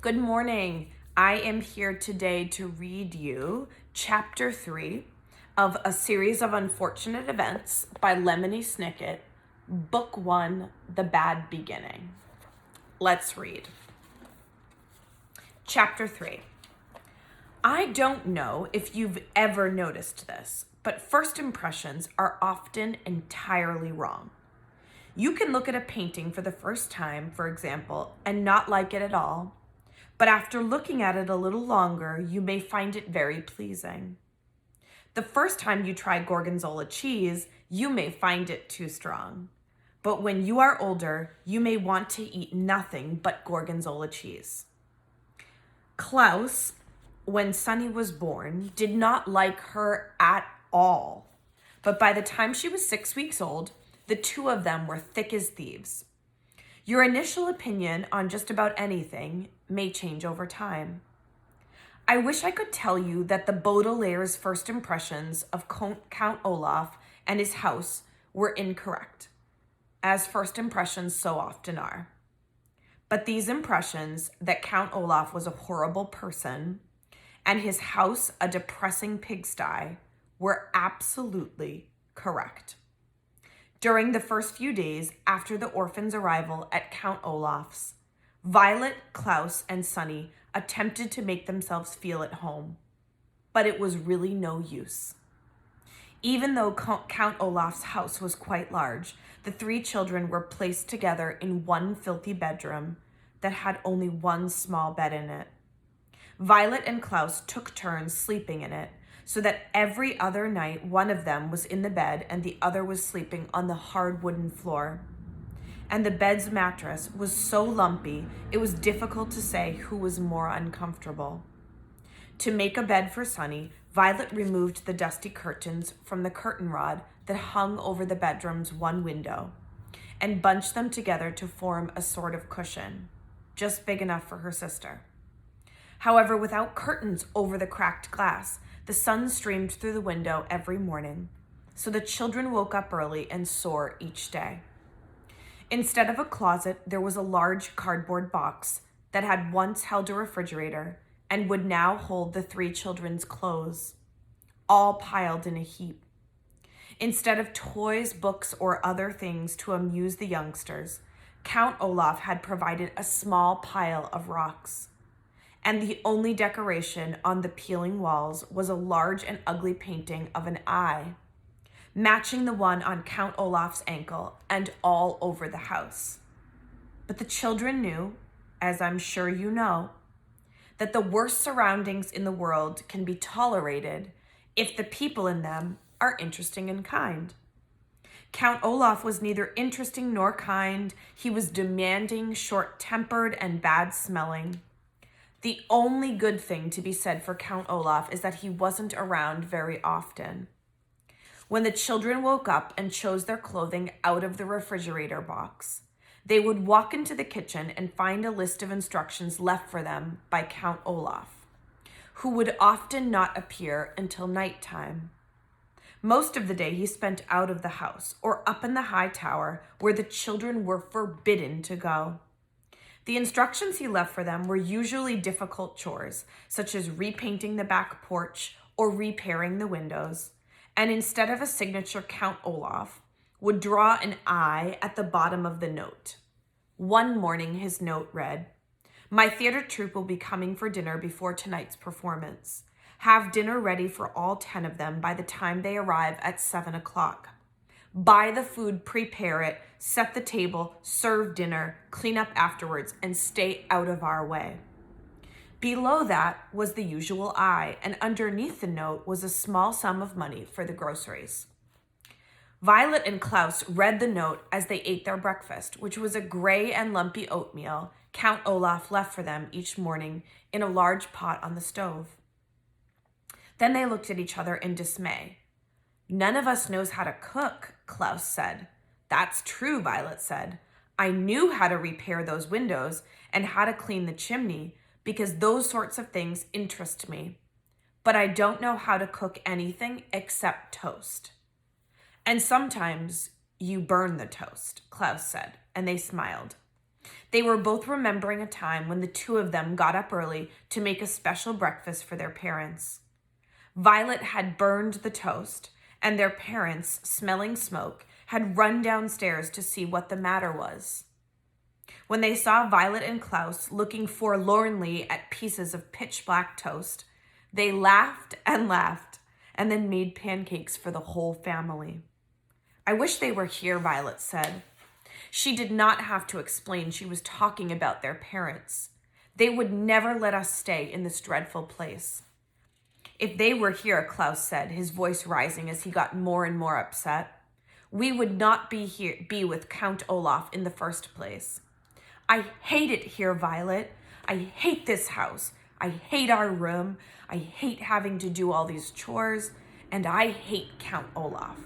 Good morning. I am here today to read you Chapter 3 of A Series of Unfortunate Events by Lemony Snicket, Book 1, The Bad Beginning. Let's read. Chapter 3. I don't know if you've ever noticed this, but first impressions are often entirely wrong. You can look at a painting for the first time, for example, and not like it at all. But after looking at it a little longer, you may find it very pleasing. The first time you try gorgonzola cheese, you may find it too strong. But when you are older, you may want to eat nothing but gorgonzola cheese. Klaus, when Sunny was born, did not like her at all. But by the time she was 6 weeks old, the two of them were thick as thieves. Your initial opinion on just about anything may change over time. I wish I could tell you that the Baudelaire's first impressions of Count Olaf and his house were incorrect, as first impressions so often are. But these impressions, that Count Olaf was a horrible person and his house a depressing pigsty, were absolutely correct. During the first few days after the orphan's arrival at Count Olaf's, Violet, Klaus, and Sunny attempted to make themselves feel at home, but it was really no use. Even though Count Olaf's house was quite large, the three children were placed together in one filthy bedroom that had only one small bed in it. Violet and Klaus took turns sleeping in it, so that every other night one of them was in the bed and the other was sleeping on the hard wooden floor. And the bed's mattress was so lumpy, it was difficult to say who was more uncomfortable. To make a bed for Sunny, Violet removed the dusty curtains from the curtain rod that hung over the bedroom's one window and bunched them together to form a sort of cushion, just big enough for her sister. However, without curtains over the cracked glass, the sun streamed through the window every morning, so the children woke up early and sore each day. Instead of a closet, there was a large cardboard box that had once held a refrigerator and would now hold the three children's clothes, all piled in a heap. Instead of toys, books, or other things to amuse the youngsters, Count Olaf had provided a small pile of rocks. And the only decoration on the peeling walls was a large and ugly painting of an eye, matching the one on Count Olaf's ankle and all over the house. But the children knew, as I'm sure you know, that the worst surroundings in the world can be tolerated if the people in them are interesting and kind. Count Olaf was neither interesting nor kind. He was demanding, short-tempered, and bad-smelling. The only good thing to be said for Count Olaf is that he wasn't around very often. When the children woke up and chose their clothing out of the refrigerator box, they would walk into the kitchen and find a list of instructions left for them by Count Olaf, who would often not appear until nighttime. Most of the day he spent out of the house or up in the high tower where the children were forbidden to go. The instructions he left for them were usually difficult chores, such as repainting the back porch or repairing the windows, and instead of a signature, Count Olaf would draw an eye at the bottom of the note. One morning his note read, "My theater troupe will be coming for dinner before tonight's performance. Have dinner ready for all 10 of them by the time they arrive at 7 o'clock. Buy the food, prepare it, set the table, serve dinner, clean up afterwards, and stay out of our way." Below that was the usual I, and underneath the note was a small sum of money for the groceries. Violet and Klaus read the note as they ate their breakfast, which was a gray and lumpy oatmeal Count Olaf left for them each morning in a large pot on the stove. Then they looked at each other in dismay. "None of us knows how to cook," Klaus said. "That's true," Violet said. "I knew how to repair those windows and how to clean the chimney because those sorts of things interest me. But I don't know how to cook anything except toast." "And sometimes you burn the toast," Klaus said, and they smiled. They were both remembering a time when the two of them got up early to make a special breakfast for their parents. Violet had burned the toast, and their parents, smelling smoke, had run downstairs to see what the matter was. When they saw Violet and Klaus looking forlornly at pieces of pitch-black toast, they laughed and then made pancakes for the whole family. "I wish they were here," Violet said. She did not have to explain she was talking about their parents. They would never let us stay in this dreadful place. "If they were here," Klaus said, his voice rising as he got more and more upset, "we would not be with Count Olaf in the first place. I hate it here, Violet. I hate this house. I hate our room. I hate having to do all these chores. And I hate Count Olaf."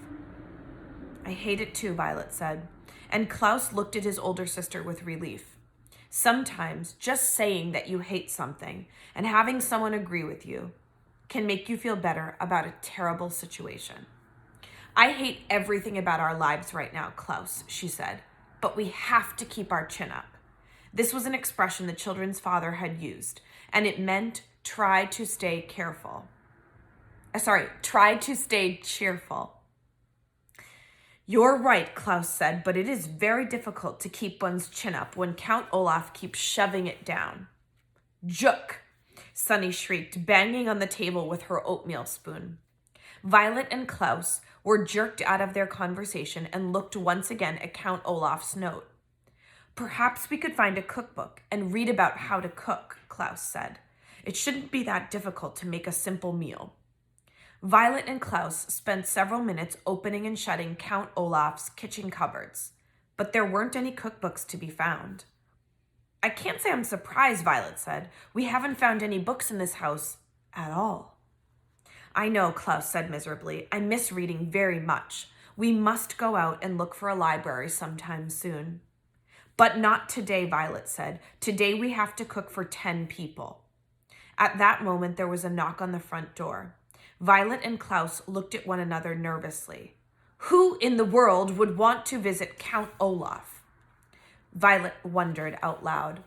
"I hate it too," Violet said. And Klaus looked at his older sister with relief. Sometimes just saying that you hate something and having someone agree with you can make you feel better about a terrible situation. "I hate everything about our lives right now, Klaus," she said, "but we have to keep our chin up." This was an expression the children's father had used, and it meant try to stay cheerful. "You're right," Klaus said, "but it is very difficult to keep one's chin up when Count Olaf keeps shoving it down." "Juk!" Sunny shrieked, banging on the table with her oatmeal spoon. Violet and Klaus were jerked out of their conversation and looked once again at Count Olaf's note. "Perhaps we could find a cookbook and read about how to cook," Klaus said. "It shouldn't be that difficult to make a simple meal." Violet and Klaus spent several minutes opening and shutting Count Olaf's kitchen cupboards, but there weren't any cookbooks to be found. "I can't say I'm surprised," Violet said. "We haven't found any books in this house at all." "I know," Klaus said miserably. "I miss reading very much. We must go out and look for a library sometime soon." "But not today," Violet said. "Today we have to cook for 10 people. At that moment, there was a knock on the front door. Violet and Klaus looked at one another nervously. Who in the world would want to visit Count Olaf? Violet wondered out loud.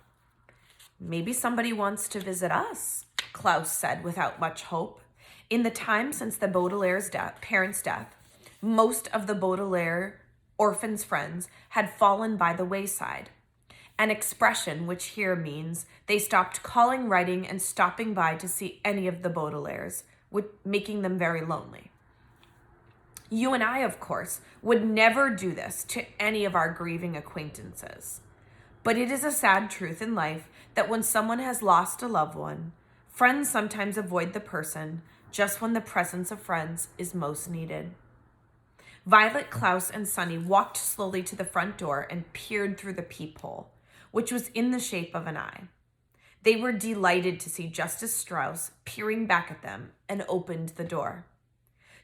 "Maybe somebody wants to visit us," Klaus said without much hope. In the time since the Baudelaire's parents' death, most of the Baudelaire orphans' friends had fallen by the wayside, an expression which here means they stopped calling, writing, and stopping by to see any of the Baudelaires, making them very lonely. You and I, of course, would never do this to any of our grieving acquaintances. But it is a sad truth in life that when someone has lost a loved one, friends sometimes avoid the person just when the presence of friends is most needed. Violet, Klaus, and Sunny walked slowly to the front door and peered through the peephole, which was in the shape of an eye. They were delighted to see Justice Strauss peering back at them and opened the door.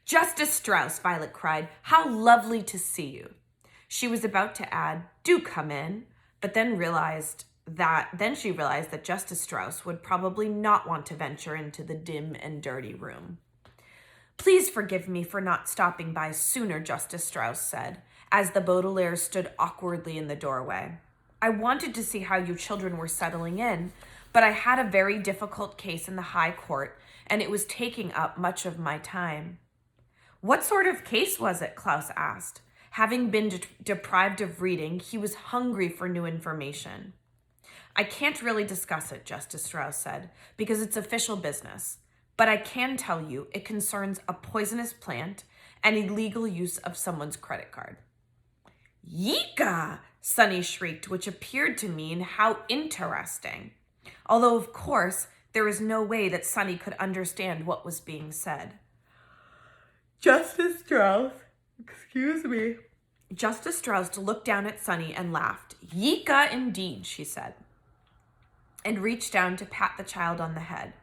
"Justice Strauss," Violet cried, "how lovely to see you." She was about to add, "Do come in," but then she realized that Justice Strauss would probably not want to venture into the dim and dirty room. "Please forgive me for not stopping by sooner," Justice Strauss said, as the Baudelaires stood awkwardly in the doorway. "I wanted to see how you children were settling in, but I had a very difficult case in the High Court, and it was taking up much of my time." "What sort of case was it?" Klaus asked. Having been deprived of reading, he was hungry for new information. "I can't really discuss it," Justice Strauss said, "because it's official business. But I can tell you it concerns a poisonous plant and illegal use of someone's credit card." "Yika!" Sunny shrieked, which appeared to mean how interesting. Although, of course, there was no way that Sunny could understand what was being said. Justice Strauss looked down at Sunny and laughed. "Yika indeed," she said, and reached down to pat the child on the head.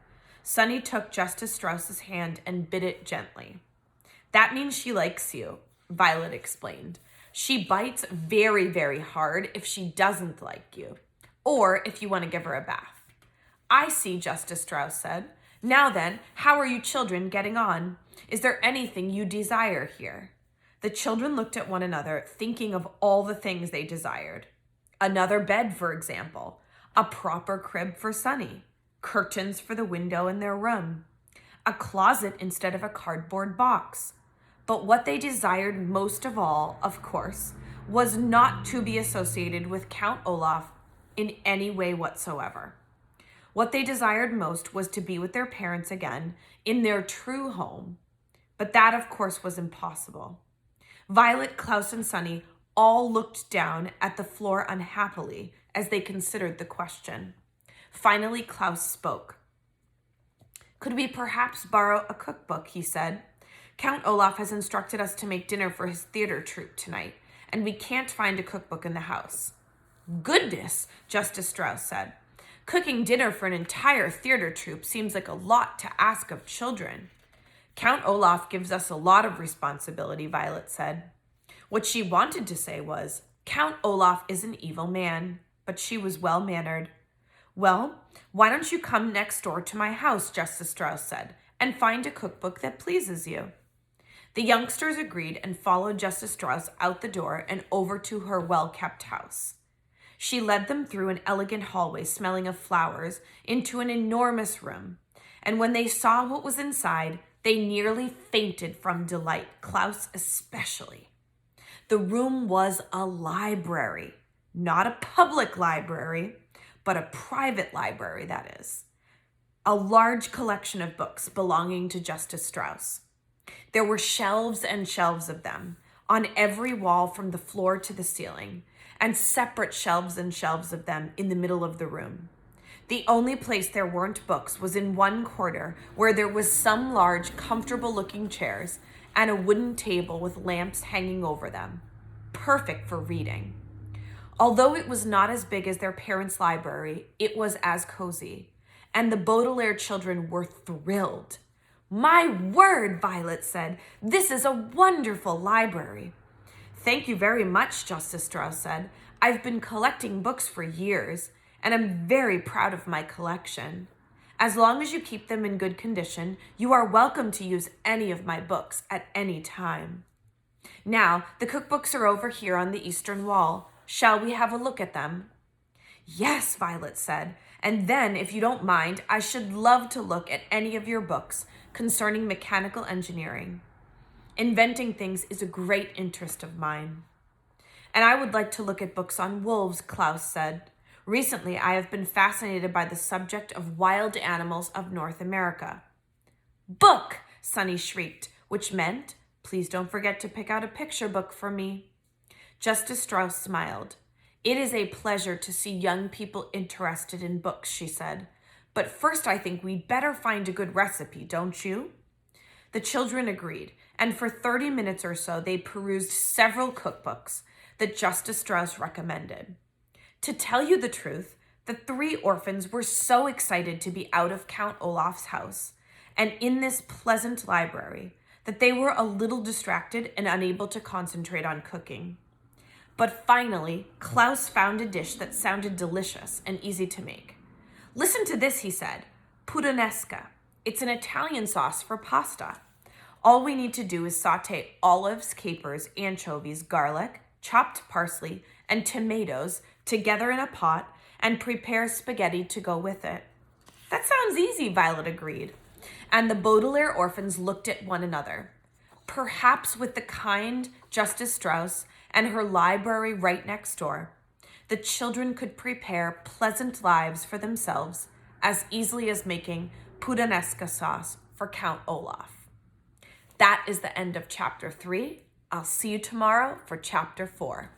Sunny took Justice Strauss's hand and bit it gently. "That means she likes you," Violet explained. "She bites very, very hard if she doesn't like you, or if you want to give her a bath." "I see," Justice Strauss said. "Now then, how are you children getting on? Is there anything you desire here?" The children looked at one another, thinking of all the things they desired. Another bed, for example, a proper crib for Sunny, curtains for the window in their room, a closet instead of a cardboard box. But what they desired most of all, of course, was not to be associated with Count Olaf in any way whatsoever. What they desired most was to be with their parents again in their true home. But that, of course, was impossible. Violet, Klaus, and Sunny all looked down at the floor unhappily as they considered the question. Finally, Klaus spoke. "Could we perhaps borrow a cookbook?" he said. "Count Olaf has instructed us to make dinner for his theater troupe tonight, and we can't find a cookbook in the house." "Goodness," Justice Strauss said. "Cooking dinner for an entire theater troupe seems like a lot to ask of children." "Count Olaf gives us a lot of responsibility," Violet said. What she wanted to say was, "Count Olaf is an evil man," but she was well-mannered. "Well, why don't you come next door to my house," Justice Strauss said, "and find a cookbook that pleases you." The youngsters agreed and followed Justice Strauss out the door and over to her well-kept house. She led them through an elegant hallway smelling of flowers into an enormous room, and when they saw what was inside, they nearly fainted from delight, Klaus especially. The room was a library, not a public library, but a private library, that is. A large collection of books belonging to Justice Strauss. There were shelves and shelves of them, on every wall from the floor to the ceiling, and separate shelves and shelves of them in the middle of the room. The only place there weren't books was in one corner where there was some large, comfortable-looking chairs and a wooden table with lamps hanging over them. Perfect for reading. Although it was not as big as their parents' library, it was as cozy, and the Baudelaire children were thrilled. "My word," Violet said, "this is a wonderful library." "Thank you very much," Justice Strauss said. "I've been collecting books for years, and I'm very proud of my collection. As long as you keep them in good condition, you are welcome to use any of my books at any time. Now, the cookbooks are over here on the eastern wall. Shall we have a look at them?" "Yes," Violet said, "and then, if you don't mind, I should love to look at any of your books concerning mechanical engineering. Inventing things is a great interest of mine." "And I would like to look at books on wolves," Klaus said. "Recently, I have been fascinated by the subject of wild animals of North America." "Book!" Sunny shrieked, which meant, "Please don't forget to pick out a picture book for me." Justice Strauss smiled. "It is a pleasure to see young people interested in books," she said. "But first I think we'd better find a good recipe, don't you?" The children agreed, and for 30 minutes or so they perused several cookbooks that Justice Strauss recommended. To tell you the truth, the 3 orphans were so excited to be out of Count Olaf's house and in this pleasant library that they were a little distracted and unable to concentrate on cooking. But finally, Klaus found a dish that sounded delicious and easy to make. "Listen to this," he said. "Puttanesca. It's an Italian sauce for pasta. All we need to do is saute olives, capers, anchovies, garlic, chopped parsley, and tomatoes together in a pot and prepare spaghetti to go with it." "That sounds easy," Violet agreed. And the Baudelaire orphans looked at one another. Perhaps with the kind Justice Strauss and her library right next door, the children could prepare pleasant lives for themselves as easily as making puttanesca sauce for Count Olaf. That is the end of chapter 3. I'll see you tomorrow for chapter 4.